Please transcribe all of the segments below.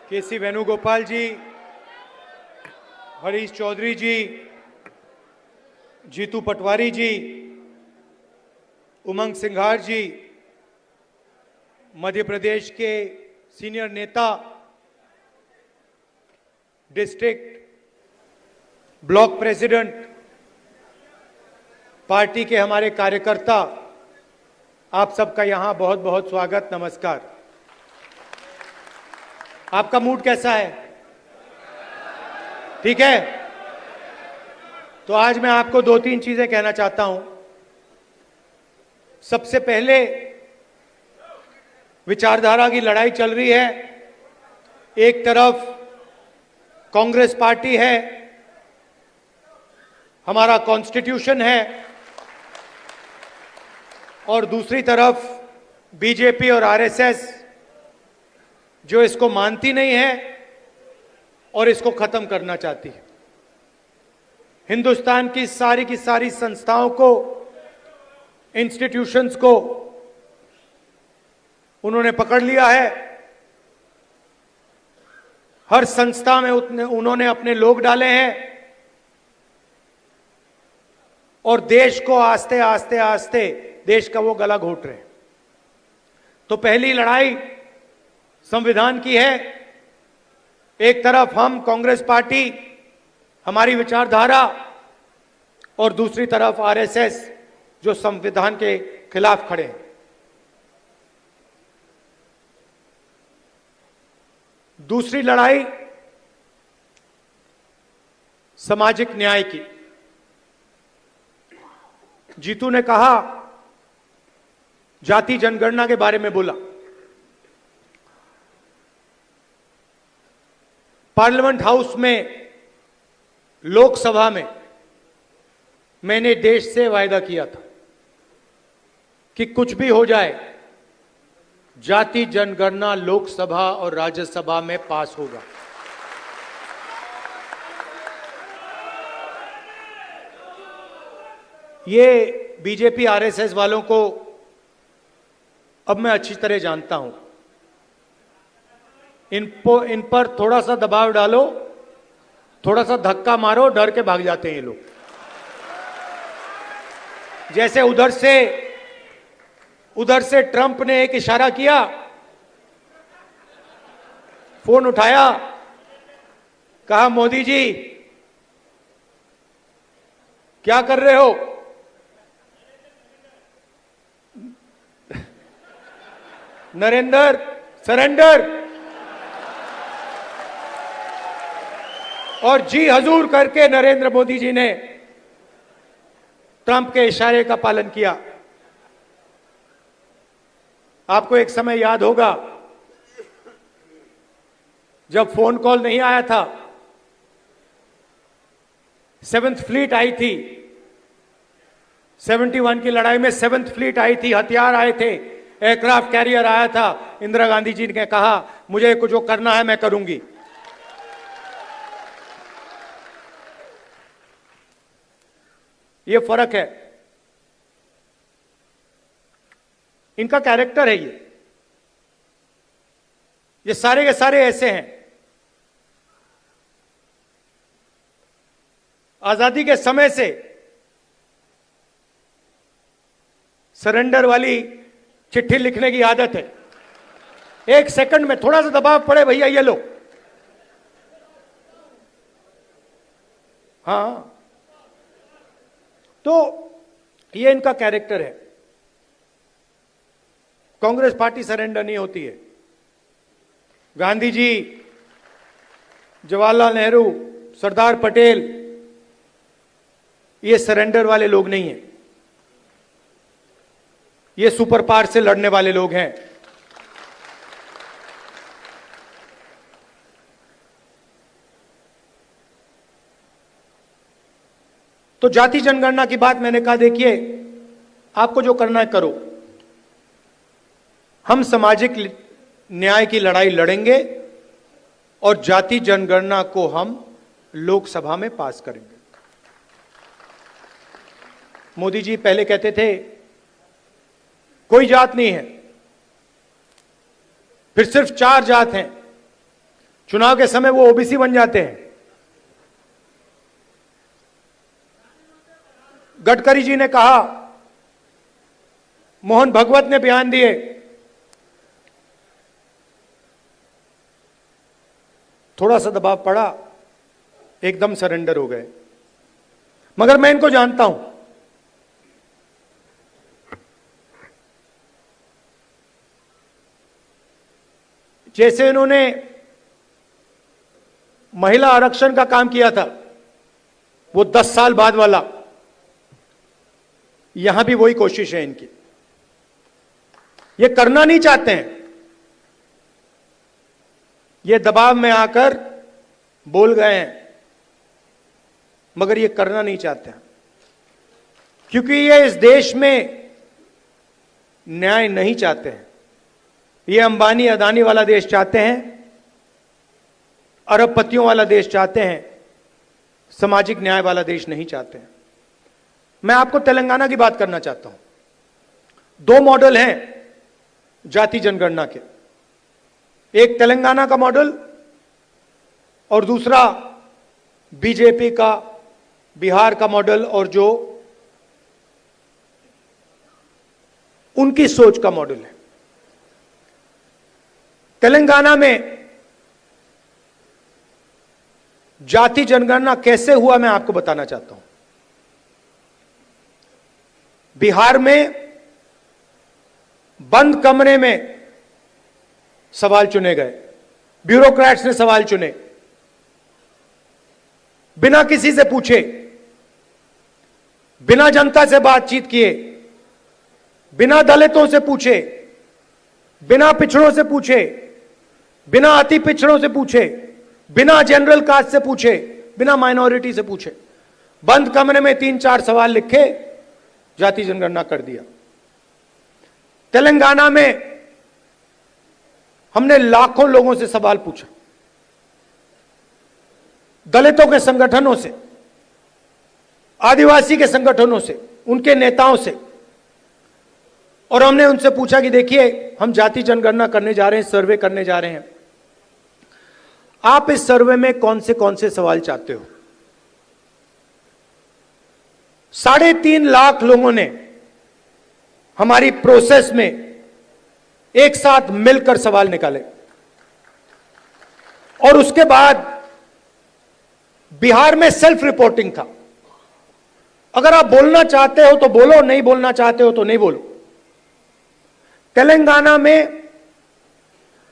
केसी वेणुगोपाल जी, हरीश चौधरी जी, जीतू पटवारी जी, उमंग सिंघार जी, मध्य प्रदेश के सीनियर नेता, district block president, party के हमारे कार्यकर्ता, आप सबका यहां बहुत बहुत स्वागत, नमस्कार। आपका मूड कैसा है? ठीक है? तो आज मैं आपको दो तीन चीजें कहना चाहता हूं। सबसे पहले, विचारधारा की लड़ाई चल रही है। एक तरफ कांग्रेस पार्टी है, हमारा कॉन्स्टिट्यूशन है, और दूसरी तरफ बीजेपी और आरएसएस जो इसको मानती नहीं है और इसको खत्म करना चाहती है। हिंदुस्तान की सारी संस्थाओं को, इंस्टीट्यूशंस को उन्होंने पकड़ लिया है। हर संस्था में उन्होंने अपने लोग डाले हैं और देश को आस्ते आस्ते आस्ते देश का वो गला घोट रहे हैं। तो पहली लड़ाई संविधान की है। एक तरफ हम कांग्रेस पार्टी, हमारी विचारधारा, और दूसरी तरफ आरएसएस जो संविधान के खिलाफ खड़े हैं। दूसरी लड़ाई सामाजिक न्याय की। जीतू ने कहा, जाति जनगणना के बारे में बोला। पार्लियामेंट हाउस में, लोकसभा में मैंने देश से वायदा किया था कि कुछ भी हो जाए, जाति जनगणना लोकसभा और राज्यसभा में पास होगा। ये बीजेपी आरएसएस वालों को अब मैं अच्छी तरह जानता हूं। इन पर थोड़ा सा दबाव डालो, थोड़ा सा धक्का मारो, डर के भाग जाते हैं ये लोग। जैसे उधर से ट्रंप ने एक इशारा किया, फोन उठाया, कहा मोदी जी क्या कर रहे हो? नरेंद्र सरेंडर, और जी हजूर करके नरेंद्र मोदी जी ने ट्रंप के इशारे का पालन किया। आपको एक समय याद होगा जब फोन कॉल नहीं आया था, 7th फ्लीट आई थी, 71 की लड़ाई में 7th फ्लीट आई थी, हथियार आए थे, एयरक्राफ्ट कैरियर आया था। इंदिरा गांधी जी ने कहा मुझे कुछ जो करना है मैं करूंगी। ये फर्क है, इनका कैरेक्टर है। ये सारे के सारे ऐसे हैं। आजादी के समय से सरेंडर वाली चिट्ठी लिखने की आदत है। एक सेकंड में थोड़ा सा दबाव पड़े, भैया ये लो। हाँ, तो ये इनका कैरेक्टर है। कांग्रेस पार्टी सरेंडर नहीं होती है। गांधी जी, जवाहरलाल नेहरू, सरदार पटेल, ये सरेंडर वाले लोग नहीं हैं। ये सुपर पावर से लड़ने वाले लोग हैं। तो जाति जनगणना की बात मैंने कहा, देखिए आपको जो करना है करो। हम सामाजिक न्याय की लड़ाई लड़ेंगे और जाति जनगणना को हम लोकसभा में पास करेंगे। मोदी जी पहले कहते थे कोई जात नहीं है, फिर सिर्फ 4 जात हैं, चुनाव के समय वो ओबीसी बन जाते हैं। गडकरी जी ने कहा, मोहन भगवत ने बयान दिए, थोड़ा सा दबाव पड़ा, एकदम सरेंडर हो गए। मगर मैं इनको जानता हूं, जैसे इन्होंने महिला आरक्षण का काम किया था, वो 10 साल बाद वाला, यहां भी वही कोशिश है इनकी। ये करना नहीं चाहते हैं, ये दबाव में आकर बोल गए हैं, मगर ये करना नहीं चाहते हैं, क्योंकि ये इस देश में न्याय नहीं चाहते हैं। ये अंबानी अदानी वाला देश चाहते हैं, अरबपतियों वाला देश चाहते हैं, सामाजिक न्याय वाला देश नहीं चाहते हैं। मैं आपको तेलंगाना की बात करना चाहता हूं। 2 मॉडल हैं जाति जनगणना के, एक तेलंगाना का मॉडल और दूसरा बीजेपी का बिहार का मॉडल, और जो उनकी सोच का मॉडल है। तेलंगाना में जाति जनगणना कैसे हुआ मैं आपको बताना चाहता हूं। बिहार में बंद कमरे में सवाल चुने गए, ब्यूरोक्रेट्स ने सवाल चुने, बिना किसी से पूछे, बिना जनता से बातचीत किए, बिना दलितों से पूछे, बिना पिछड़ों से पूछे, बिना अति पिछड़ों से पूछे, बिना जनरल कास्ट से पूछे, बिना माइनॉरिटी से पूछे, बंद कमरे में 3-4 सवाल लिखे, जाति जनगणना कर दिया। तेलंगाना में हमने लाखों लोगों से सवाल पूछा, दलितों के संगठनों से, आदिवासी के संगठनों से, उनके नेताओं से, और हमने उनसे पूछा कि देखिए, हम जाति जनगणना करने जा रहे हैं, सर्वे करने जा रहे हैं, आप इस सर्वे में कौन से सवाल चाहते हो। 3.5 लाख लोगों ने हमारी प्रोसेस में एक साथ मिलकर सवाल निकाले, और उसके बाद बिहार में सेल्फ रिपोर्टिंग था। अगर आप बोलना चाहते हो तो बोलो, नहीं बोलना चाहते हो तो नहीं बोलो। तेलंगाना में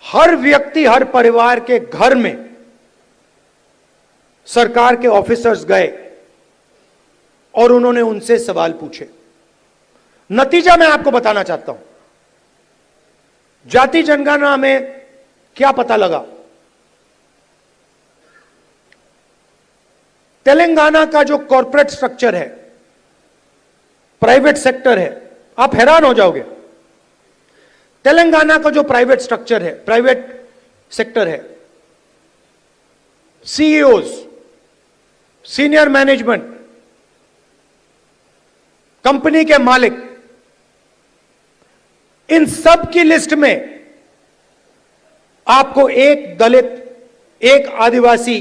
हर व्यक्ति, हर परिवार के घर में सरकार के ऑफिसर्स गए और उन्होंने उनसे सवाल पूछे। नतीजा मैं आपको बताना चाहता हूं। जाति जनगणना में क्या पता लगा। तेलंगाना का जो कॉर्पोरेट स्ट्रक्चर है, प्राइवेट सेक्टर है, आप हैरान हो जाओगे। तेलंगाना का जो प्राइवेट स्ट्रक्चर है, प्राइवेट सेक्टर है, सीईओज, सीनियर मैनेजमेंट, कंपनी के मालिक, इन सब की लिस्ट में आपको एक दलित, एक आदिवासी,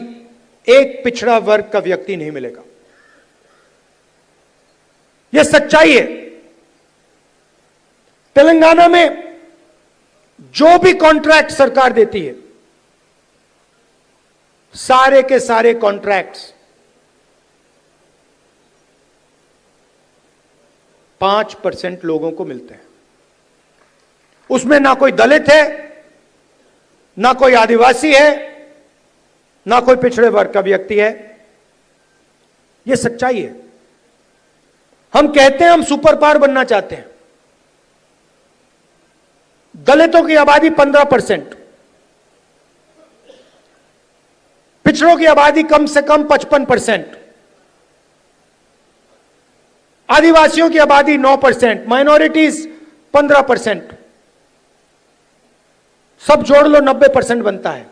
एक पिछड़ा वर्ग का व्यक्ति नहीं मिलेगा। यह सच्चाई है। तेलंगाना में जो भी कॉन्ट्रैक्ट सरकार देती है, सारे के सारे कॉन्ट्रैक्ट्स 5% लोगों को मिलते हैं। उसमें ना कोई दलित है, ना कोई आदिवासी है, ना कोई पिछड़े वर्ग का व्यक्ति है। यह सच्चाई है। हम कहते हैं हम सुपर पावर बनना चाहते हैं। दलितों की आबादी 15%, पिछड़ों की आबादी कम से कम 55%, आदिवासियों की आबादी 9%, माइनॉरिटीज 15%, सब जोड़ लो 90% बनता है।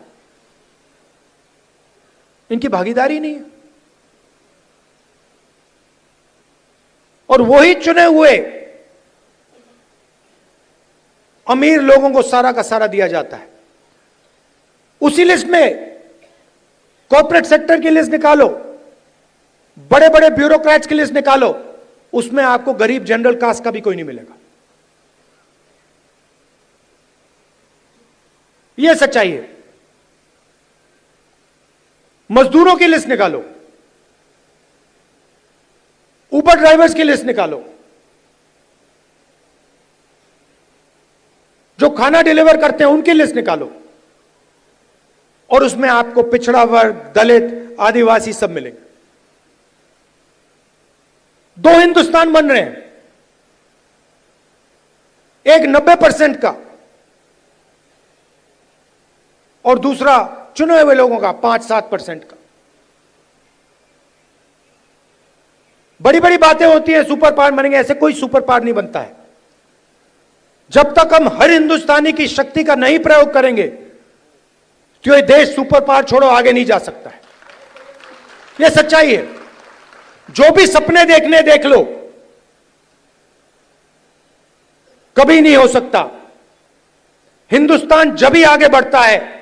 इनकी भागीदारी नहीं है। और वही चुने हुए अमीर लोगों को सारा का सारा दिया जाता है। उसी लिस्ट में कॉर्पोरेट सेक्टर की लिस्ट निकालो, बड़े बड़े ब्यूरोक्रेट्स की लिस्ट निकालो, उसमें आपको गरीब जनरल कास्ट का भी कोई नहीं मिलेगा। यह सच्चाई है। मजदूरों की लिस्ट निकालो, उबर ड्राइवर्स की लिस्ट निकालो, जो खाना डिलीवर करते हैं उनकी लिस्ट निकालो, और उसमें आपको पिछड़ा वर्ग, दलित, आदिवासी सब मिलेंगे। दो हिंदुस्तान बन रहे हैं, एक 90% का और दूसरा चुने हुए लोगों का 5-7% का। बड़ी बड़ी बातें होती हैं सुपर पावर बनेंगे, ऐसे कोई सुपर पावर नहीं बनता है। जब तक हम हर हिंदुस्तानी की शक्ति का नहीं प्रयोग करेंगे तो ये देश सुपर पावर छोड़ो आगे नहीं जा सकता है। यह सच्चाई है। जो भी सपने देखने देख लो, कभी नहीं हो सकता। हिंदुस्तान जब ही आगे बढ़ता है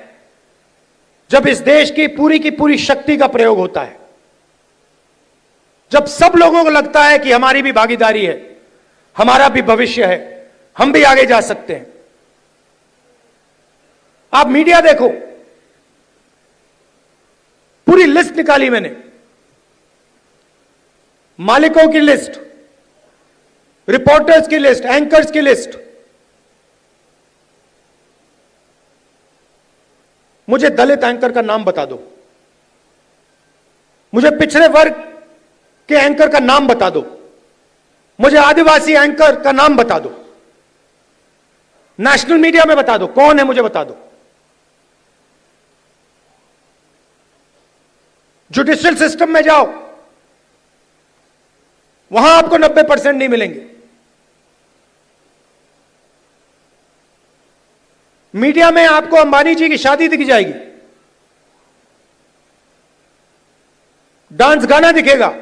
जब इस देश की पूरी शक्ति का प्रयोग होता है, जब सब लोगों को लगता है कि हमारी भी भागीदारी है, हमारा भी भविष्य है, हम भी आगे जा सकते हैं। आप मीडिया देखो, पूरी लिस्ट निकाली मैंने, मालिकों की लिस्ट, रिपोर्टर्स की लिस्ट, एंकर्स की लिस्ट। मुझे दलित एंकर का नाम बता दो, मुझे पिछड़े वर्ग के एंकर का नाम बता दो, मुझे आदिवासी एंकर का नाम बता दो, नेशनल मीडिया में बता दो कौन है, मुझे बता दो। जुडिशियल सिस्टम में जाओ, वहां आपको 90% नहीं मिलेंगे। मीडिया में आपको अंबानी जी की शादी दिख जाएगी, डांस गाना दिखेगा,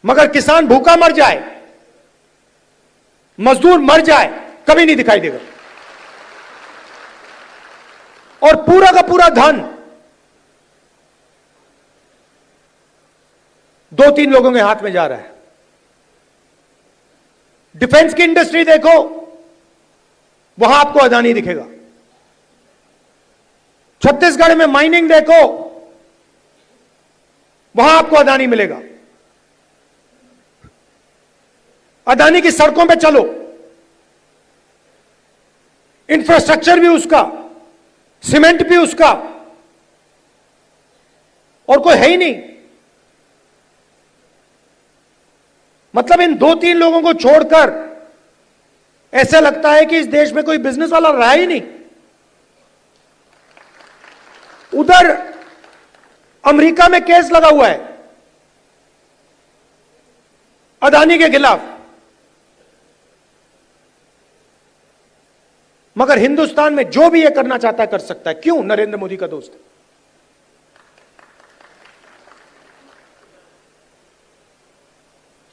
मगर किसान भूखा मर जाए, मजदूर मर जाए, कभी नहीं दिखाई देगा। और पूरा का पूरा धन 2-3 लोगों के हाथ में जा रहा है। डिफेंस की इंडस्ट्री देखो, वहां आपको अदानी दिखेगा। छत्तीसगढ़ में माइनिंग देखो, वहां आपको अदानी मिलेगा। अदानी की सड़कों पे चलो, इंफ्रास्ट्रक्चर भी उसका, सीमेंट भी उसका, और कोई है ही नहीं। मतलब इन 2-3 लोगों को छोड़कर ऐसा लगता है कि इस देश में कोई बिजनेस वाला रहा ही नहीं। उधर अमेरिका में केस लगा हुआ है अदानी के खिलाफ, मगर हिंदुस्तान में जो भी ये करना चाहता है कर सकता है। क्यों? नरेंद्र मोदी का दोस्त है।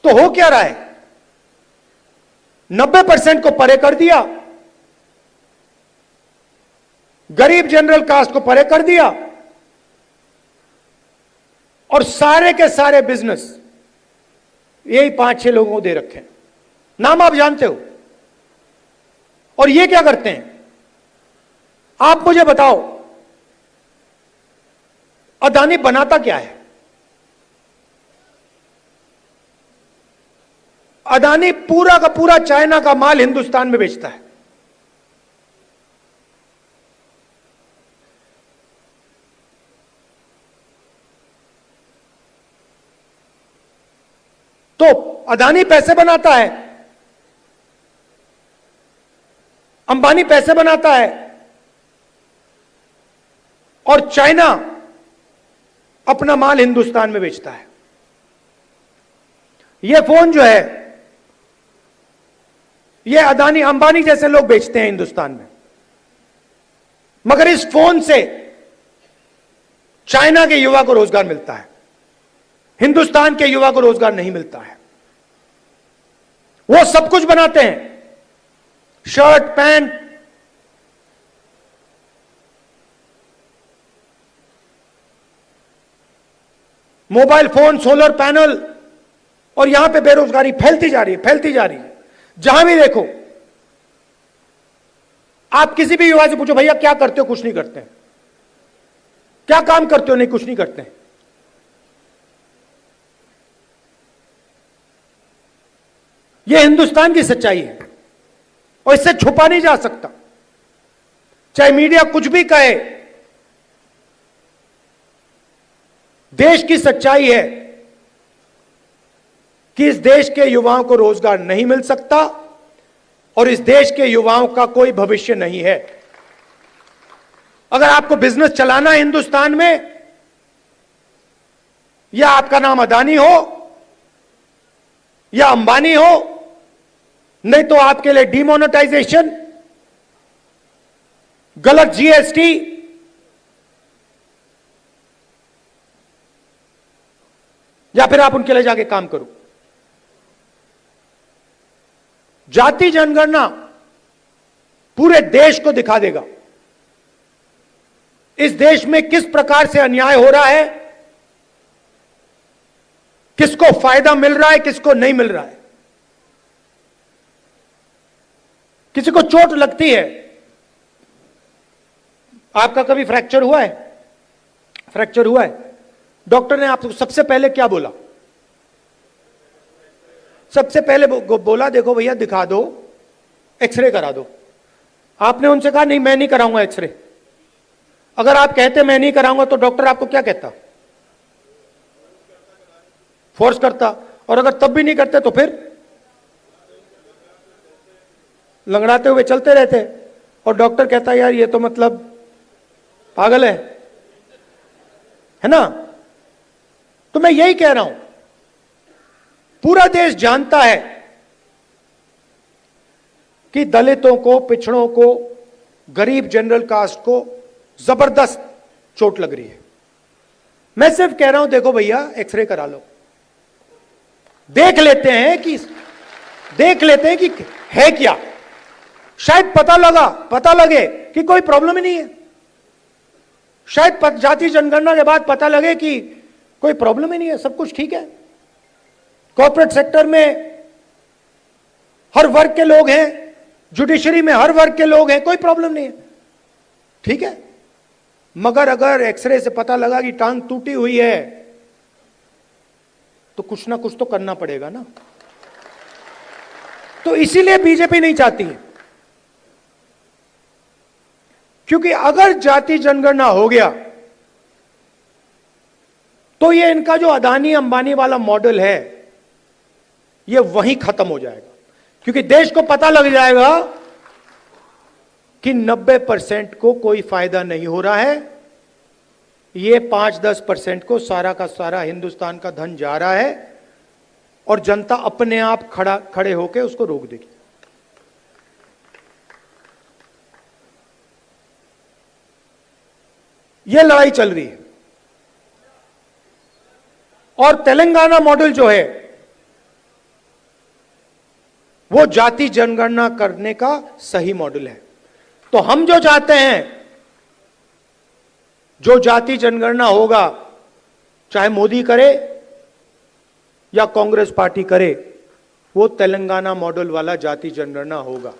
तो हो क्या रहा है? 90% को परे कर दिया, गरीब जनरल कास्ट को परे कर दिया, और सारे के सारे बिजनेस यही 5-6 लोगों को दे रखे हैं। नाम आप जानते हो। और ये क्या करते हैं? आप मुझे बताओ, अदानी बनाता क्या है? अदानी पूरा का पूरा चाइना का माल हिंदुस्तान में बेचता है। तो अदानी पैसे बनाता है, अंबानी पैसे बनाता है, और चाइना अपना माल हिंदुस्तान में बेचता है। यह फोन जो है, यह अदानी अंबानी जैसे लोग बेचते हैं हिंदुस्तान में, मगर इस फोन से चाइना के युवा को रोजगार मिलता है, हिंदुस्तान के युवा को रोजगार नहीं मिलता है। वो सब कुछ बनाते हैं, shirt, pant, mobile phone, solar panel, और यहां पे बेरोजगारी फैलती जा रही है, फैलती जा रही है। जहां भी देखो, आप किसी भी युवा से पूछो, भैया क्या करते हो? कुछ नहीं करते हैं। क्या काम करते हो? नहीं, कुछ नहीं करते हैं। यह हिंदुस्तान की सच्चाई है और इससे छुपा नहीं जा सकता, चाहे मीडिया कुछ भी कहे। देश की सच्चाई है कि इस देश के युवाओं को रोजगार नहीं मिल सकता और इस देश के युवाओं का कोई भविष्य नहीं है। अगर आपको बिजनेस चलाना है हिंदुस्तान में, या आपका नाम अदानी हो या अंबानी हो, नहीं तो आपके लिए डिमोनेटाइजेशन, गलत जीएसटी, या फिर आप उनके लिए जाके काम करो। जाति जनगणना पूरे देश को दिखा देगा इस देश में किस प्रकार से अन्याय हो रहा है, किसको फायदा मिल रहा है, किसको नहीं मिल रहा है। किसी को चोट लगती है, आपका कभी फ्रैक्चर हुआ है? फ्रैक्चर हुआ है, डॉक्टर ने आपको सबसे पहले क्या बोला? सबसे पहले बोला देखो भैया दिखा दो, एक्सरे करा दो। आपने उनसे कहा नहीं मैं नहीं कराऊंगा एक्सरे। अगर आप कहते मैं नहीं कराऊंगा तो डॉक्टर आपको क्या कहता? फोर्स करता। और अगर तब भी नहीं करते तो फिर लंगड़ाते हुए चलते रहते और डॉक्टर कहता यार ये तो मतलब पागल है ना। तो मैं यही कह रहा हूं, पूरा देश जानता है कि दलितों को, पिछड़ों को, गरीब जनरल कास्ट को जबरदस्त चोट लग रही है। मैं सिर्फ कह रहा हूं देखो भैया एक्सरे करा लो, देख लेते हैं कि है क्या। शायद पता लगे कि कोई प्रॉब्लम ही नहीं है। शायद जाति जनगणना के बाद पता लगे कि कोई प्रॉब्लम ही नहीं है, सब कुछ ठीक है। कॉर्पोरेट सेक्टर में हर वर्ग के लोग हैं, जुडिशरी में हर वर्ग के लोग हैं, कोई प्रॉब्लम नहीं है, ठीक है। मगर अगर एक्सरे से पता लगा कि टांग टूटी हुई है तो कुछ ना कुछ तो करना पड़ेगा ना। तो इसीलिए बीजेपी नहीं चाहती है, क्योंकि अगर जाति जनगणना हो गया तो ये इनका जो अदानी अंबानी वाला मॉडल है ये वहीं खत्म हो जाएगा। क्योंकि देश को पता लग जाएगा कि 90% को कोई फायदा नहीं हो रहा है, ये 5-10% को सारा का सारा हिंदुस्तान का धन जा रहा है और जनता अपने आप खड़े होकर उसको रोक देगी। यह लड़ाई चल रही है। और तेलंगाना मॉडल जो है वो जाति जनगणना करने का सही मॉडल है। तो हम जो चाहते हैं, जो जाति जनगणना होगा, चाहे मोदी करे या कांग्रेस पार्टी करे, वो तेलंगाना मॉडल वाला जाति जनगणना होगा।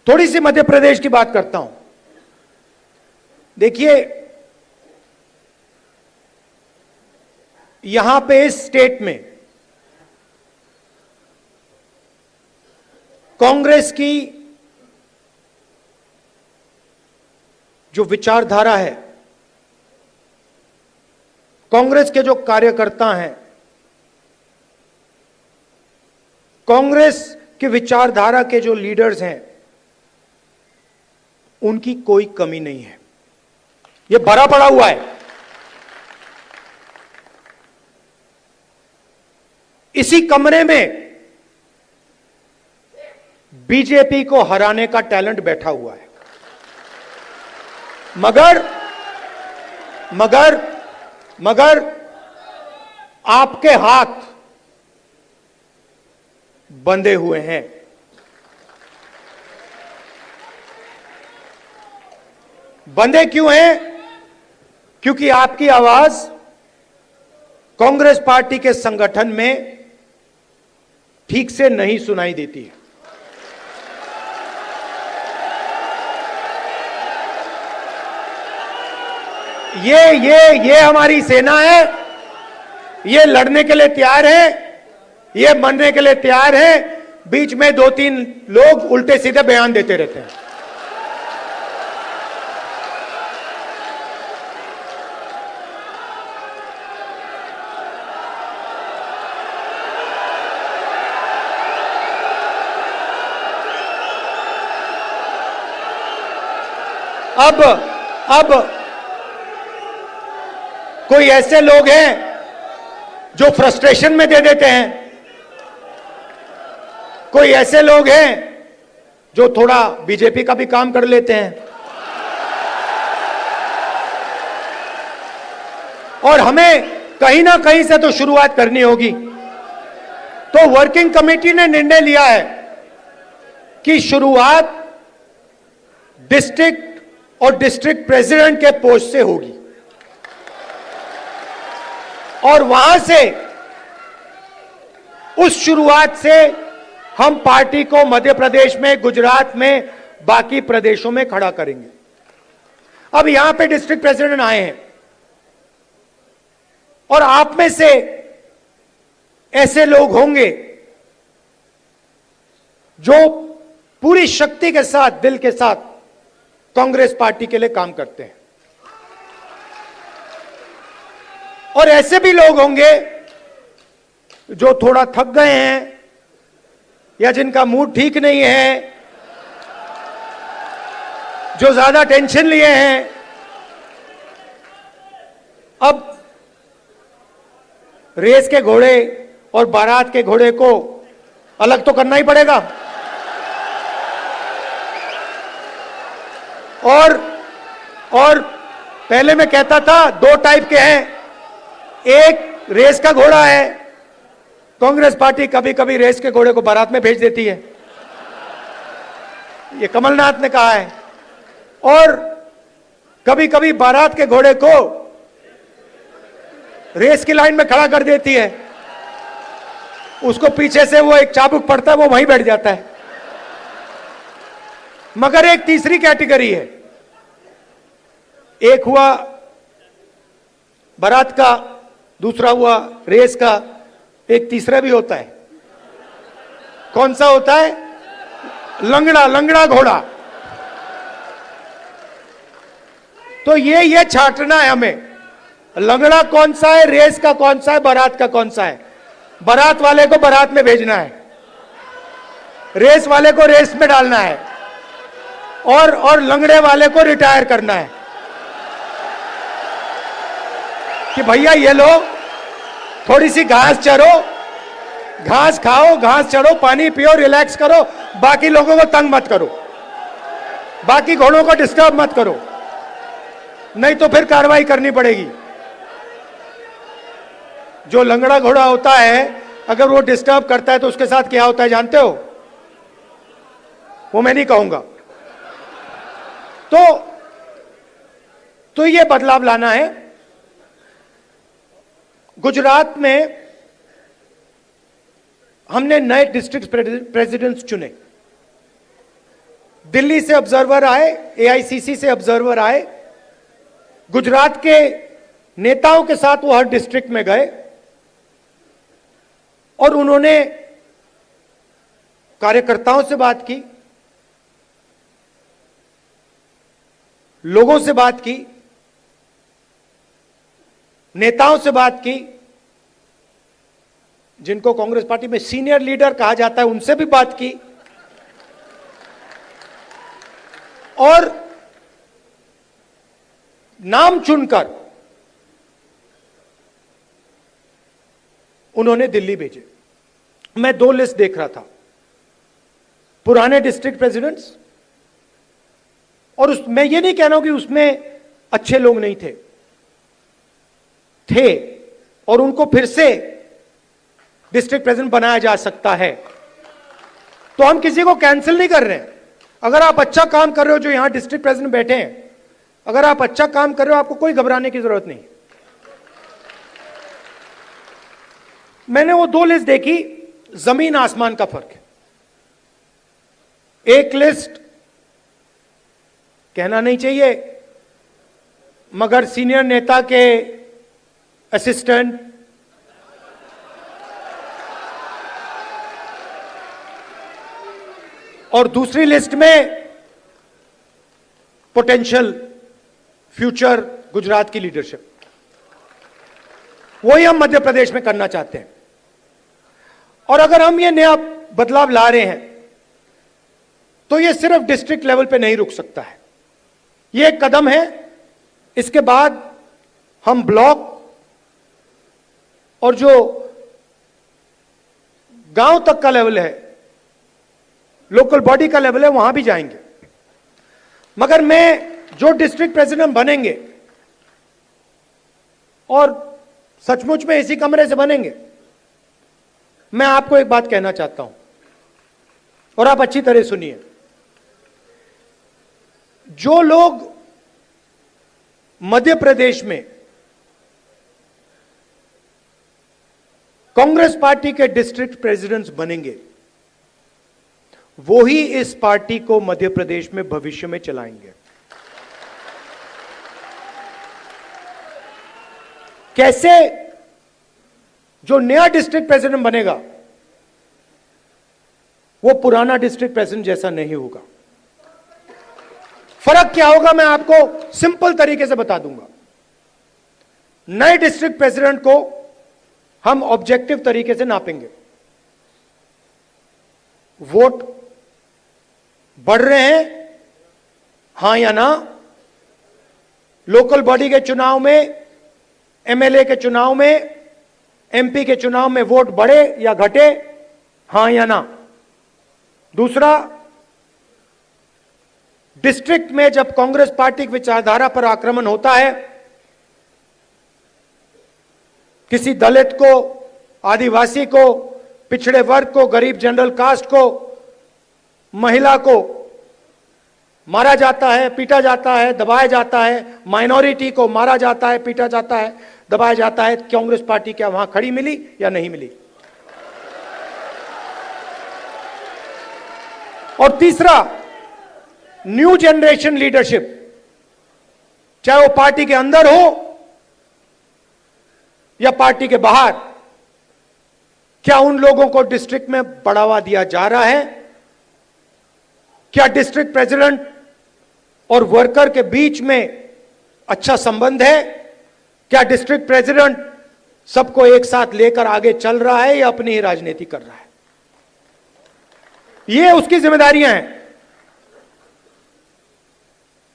थोड़ी सी मध्य प्रदेश की बात करता हूं। देखिए यहां पे इस स्टेट में कांग्रेस की जो विचारधारा है, कांग्रेस के जो कार्यकर्ता हैं, कांग्रेस की विचारधारा के जो लीडर्स हैं, उनकी कोई कमी नहीं है। यह भरा पड़ा हुआ है। इसी कमरे में बीजेपी को हराने का टैलेंट बैठा हुआ है। मगर आपके हाथ बंधे हुए हैं। बंधे क्यों हैं? क्योंकि आपकी आवाज कांग्रेस पार्टी के संगठन में ठीक से नहीं सुनाई देती है। ये हमारी सेना है, ये लड़ने के लिए तैयार है, ये मरने के लिए तैयार है। बीच में 2-3 लोग उल्टे सीधे बयान देते रहते हैं। अब कोई ऐसे लोग हैं जो फ्रस्ट्रेशन में दे देते हैं, कोई ऐसे लोग हैं जो थोड़ा बीजेपी का भी काम कर लेते हैं, और हमें कहीं ना कहीं से तो शुरुआत करनी होगी। तो वर्किंग कमेटी ने निर्णय लिया है कि शुरुआत डिस्ट्रिक्ट और डिस्ट्रिक्ट प्रेसिडेंट के पोस्ट से होगी, और वहां से उस शुरुआत से हम पार्टी को मध्य प्रदेश में, गुजरात में, बाकी प्रदेशों में खड़ा करेंगे। अब यहां पे डिस्ट्रिक्ट प्रेसिडेंट आए हैं, और आप में से ऐसे लोग होंगे जो पूरी शक्ति के साथ, दिल के साथ कांग्रेस पार्टी के लिए काम करते हैं, और ऐसे भी लोग होंगे जो थोड़ा थक गए हैं या जिनका मूड ठीक नहीं है, जो ज्यादा टेंशन लिए हैं। अब रेस के घोड़े और बारात के घोड़े को अलग तो करना ही पड़ेगा, और पहले मैं कहता था 2 टाइप के हैं। एक रेस का घोड़ा है, कांग्रेस पार्टी कभी कभी रेस के घोड़े को बारात में भेज देती है, ये कमलनाथ ने कहा है, और कभी कभी बारात के घोड़े को रेस की लाइन में खड़ा कर देती है, उसको पीछे से वो एक चाबुक पड़ता है, वो वहीं बैठ जाता है। मगर एक तीसरी कैटेगरी है, एक हुआ बारात का, दूसरा हुआ रेस का, एक तीसरा भी होता है। कौन सा होता है? लंगड़ा घोड़ा। तो ये छांटना है हमें, लंगड़ा कौन सा है, रेस का कौन सा है, बारात का कौन सा है। बारात वाले को बारात में भेजना है, रेस वाले को रेस में डालना है, और लंगड़े वाले को रिटायर करना है कि भैया ये लो, थोड़ी सी घास चरो, घास खाओ, घास चढ़ो, पानी पियो, रिलैक्स करो, बाकी लोगों को तंग मत करो, बाकी घोड़ों को डिस्टर्ब मत करो, नहीं तो फिर कार्रवाई करनी पड़ेगी। जो लंगड़ा घोड़ा होता है, अगर वो डिस्टर्ब करता है तो उसके साथ क्या होता है जानते हो? वो मैं नहीं कहूंगा। तो ये बदलाव लाना है। गुजरात में हमने नए डिस्ट्रिक्ट प्रेसिडेंट्स चुने, दिल्ली से ऑब्जर्वर आए, एआईसीसी से ऑब्जर्वर आए, गुजरात के नेताओं के साथ वो हर डिस्ट्रिक्ट में गए और उन्होंने कार्यकर्ताओं से बात की, लोगों से बात की, नेताओं से बात की, जिनको कांग्रेस पार्टी में सीनियर लीडर कहा जाता है उनसे भी बात की, और नाम चुनकर उन्होंने दिल्ली भेजे। मैं 2 लिस्ट देख रहा था, पुराने डिस्ट्रिक्ट प्रेसिडेंट्स, और मैं ये नहीं कह रहा हूं कि उसमें अच्छे लोग नहीं थे, और उनको फिर से डिस्ट्रिक्ट प्रेसिडेंट बनाया जा सकता है। तो हम किसी को कैंसिल नहीं कर रहे हैं। अगर आप अच्छा काम कर रहे हो, जो यहां डिस्ट्रिक्ट प्रेसिडेंट बैठे हैं, अगर आप अच्छा काम कर रहे हो, आपको कोई घबराने की जरूरत नहीं। मैंने वो 2 लिस्ट देखी, जमीन आसमान का फर्क है। एक लिस्ट कहना नहीं चाहिए, मगर सीनियर नेता के असिस्टेंट, और दूसरी लिस्ट में पोटेंशियल फ्यूचर गुजरात की लीडरशिप। वही हम मध्य प्रदेश में करना चाहते हैं। और अगर हम ये नया बदलाव ला रहे हैं तो ये सिर्फ डिस्ट्रिक्ट लेवल पे नहीं रुक सकता है। ये एक कदम है। इसके बाद हम ब्लॉक और जो गांव तक का लेवल है, लोकल बॉडी का लेवल है, वहां भी जाएंगे। मगर मैं जो डिस्ट्रिक्ट प्रेसिडेंट बनेंगे, और सचमुच में इसी कमरे से बनेंगे, मैं आपको एक बात कहना चाहता हूं और आप अच्छी तरह सुनिए। जो लोग मध्य प्रदेश में कांग्रेस पार्टी के डिस्ट्रिक्ट प्रेसिडेंट्स बनेंगे, वो ही इस पार्टी को मध्य प्रदेश में भविष्य में चलाएंगे। कैसे? जो नया डिस्ट्रिक्ट प्रेसिडेंट बनेगा वो पुराना डिस्ट्रिक्ट प्रेसिडेंट जैसा नहीं होगा। फर्क क्या होगा मैं आपको सिंपल तरीके से बता दूंगा। नए डिस्ट्रिक्ट प्रेसिडेंट को हम ऑब्जेक्टिव तरीके से नापेंगे। वोट बढ़ रहे हैं, हां या ना? लोकल बॉडी के चुनाव में, एमएलए के चुनाव में, एमपी के चुनाव में वोट बढ़े या घटे, हां या ना? दूसरा, डिस्ट्रिक्ट में जब कांग्रेस पार्टी की विचारधारा पर आक्रमण होता है, किसी दलित को, आदिवासी को, पिछड़े वर्ग को, गरीब जनरल कास्ट को, महिला को मारा जाता है, पीटा जाता है, दबाया जाता है, माइनॉरिटी को मारा जाता है, पीटा जाता है, दबाया जाता है, कांग्रेस पार्टी क्या वहां खड़ी मिली या नहीं मिली? और तीसरा, न्यू जनरेशन लीडरशिप, चाहे वो पार्टी के अंदर हो या पार्टी के बाहर, क्या उन लोगों को डिस्ट्रिक्ट में बढ़ावा दिया जा रहा है? क्या डिस्ट्रिक्ट प्रेसिडेंट और वर्कर के बीच में अच्छा संबंध है? क्या डिस्ट्रिक्ट प्रेसिडेंट सबको एक साथ लेकर आगे चल रहा है या अपनी ही राजनीति कर रहा है? ये उसकी जिम्मेदारियां हैं।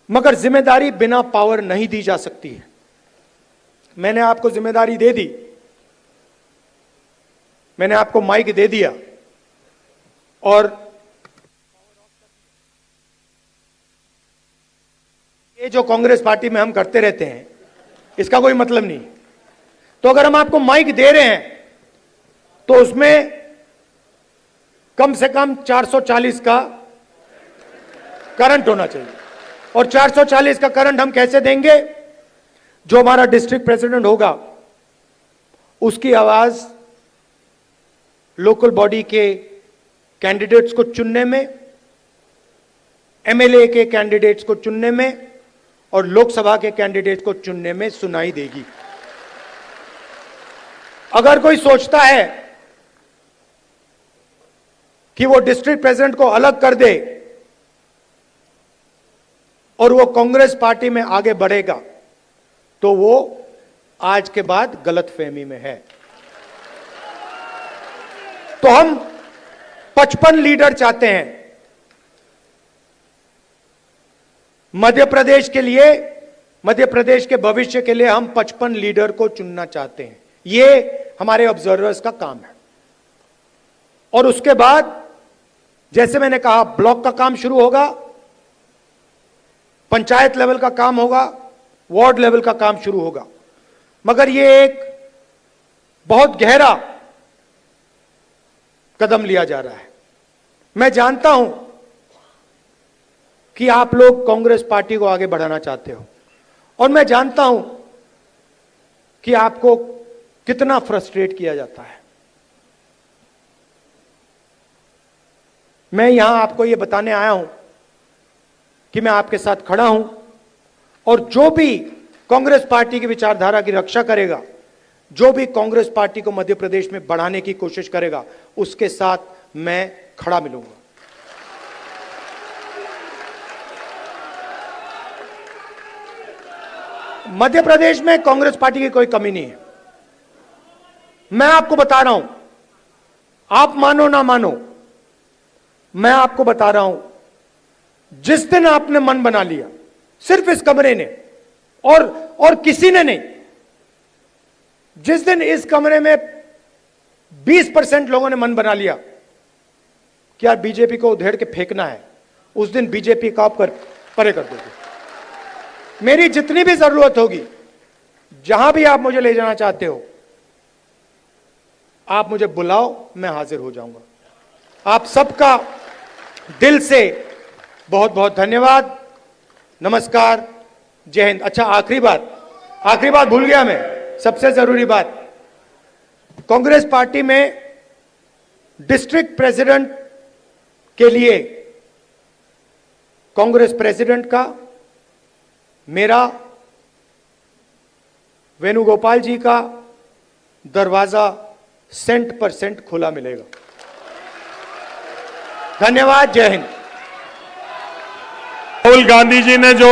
मगर जिम्मेदारी बिना पावर नहीं दी जा सकती है। मैंने आपको जिम्मेदारी दे दी, मैंने आपको माइक दे दिया, और ये जो कांग्रेस पार्टी में हम करते रहते हैं, इसका कोई मतलब नहीं। तो अगर हम आपको माइक दे रहे हैं तो उसमें कम से कम 440 का करंट होना चाहिए। और 440 का करंट हम कैसे देंगे? जो हमारा डिस्ट्रिक्ट प्रेसिडेंट होगा उसकी आवाज लोकल बॉडी के कैंडिडेट्स को चुनने में, एमएलए के कैंडिडेट्स को चुनने में और लोकसभा के कैंडिडेट्स को चुनने में सुनाई देगी। अगर कोई सोचता है कि वो डिस्ट्रिक्ट प्रेसिडेंट को अलग कर दे और वो कांग्रेस पार्टी में आगे बढ़ेगा, तो वो आज के बाद गलतफहमी में है। तो हम 55 लीडर चाहते हैं मध्य प्रदेश के लिए। मध्य प्रदेश के भविष्य के लिए हम 55 लीडर को चुनना चाहते हैं। ये हमारे ऑब्जर्वर्स का काम है। और उसके बाद जैसे मैंने कहा, ब्लॉक का काम शुरू होगा, पंचायत लेवल का काम होगा, वार्ड लेवल का काम शुरू होगा। मगर यह एक बहुत गहरा कदम लिया जा रहा है। मैं जानता हूं कि आप लोग कांग्रेस पार्टी को आगे बढ़ाना चाहते हो। और मैं जानता हूं कि आपको कितना फ्रस्ट्रेट किया जाता है। मैं यहां आपको यह बताने आया हूं कि मैं आपके साथ खड़ा हूं और जो भी कांग्रेस पार्टी की विचारधारा की रक्षा करेगा, जो भी कांग्रेस पार्टी को मध्य प्रदेश में बढ़ाने की कोशिश करेगा, उसके साथ मैं खड़ा मिलूंगा। मध्य प्रदेश में कांग्रेस पार्टी की कोई कमी नहीं है। मैं आपको बता रहा हूं, आप मानो ना मानो, मैं आपको बता रहा हूं, जिस दिन आपने मन बना लिया, सिर्फ इस कमरे ने और किसी ने नहीं, जिस दिन इस कमरे में 20% लोगों ने मन बना लिया कि यार बीजेपी को उधेड़ के फेंकना है, उस दिन बीजेपी का आप परे कर दोगे। मेरी जितनी भी जरूरत होगी, जहां भी आप मुझे ले जाना चाहते हो, आप मुझे बुलाओ, मैं हाजिर हो जाऊंगा। आप सबका दिल से बहुत बहुत धन्यवाद। नमस्कार, जय हिंद। अच्छा, आखिरी बात भूल गया मैं, सबसे जरूरी बात, कांग्रेस पार्टी में डिस्ट्रिक्ट प्रेसिडेंट के लिए कांग्रेस प्रेसिडेंट का मेरा, वेणुगोपाल जी का दरवाजा 100% खुला मिलेगा। धन्यवाद, जय हिंद। राहुल गांधी जी ने जो